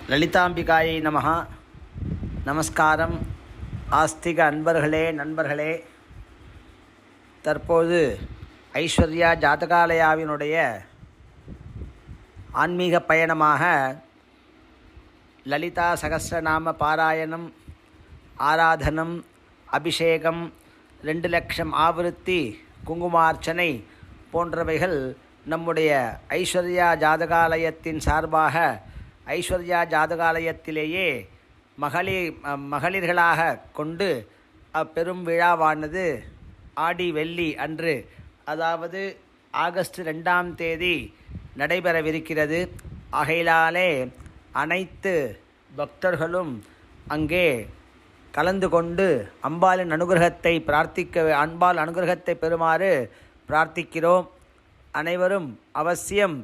லலிதாம்பிகாயை நமஹ. நமஸ்காரம். ஆஸ்திக அன்பர்களே, நண்பர்களே, தற்போது ஐஸ்வர்யா ஜாதகாலயாவினுடைய ஆன்மீக பயணமாக லலிதா சகஸ்ரநாம பாராயணம், ஆராதனம், அபிஷேகம், 2 லட்சம் ஆவருத்தி, குங்குமார்ச்சனை போன்றவைகள் நம்முடைய ஐஸ்வர்யா ஜாதகாலயத்தின் சார்பாக ஐஸ்வர்யா ஜாதகாலயத்திலேயே மகளிர்களாக கொண்டு அப்பெரும் விழாவானது ஆடி வெள்ளி அன்று, அதாவது ஆகஸ்ட் 2ஆம் தேதி நடைபெறவிருக்கிறது. ஆகையினாலே அனைத்து பக்தர்களும் அங்கே கலந்து கொண்டு அம்பாளின் அம்பாள் அனுகிரகத்தை பெறுமாறு பிரார்த்திக்கிறோம். அனைவரும் அவசியம்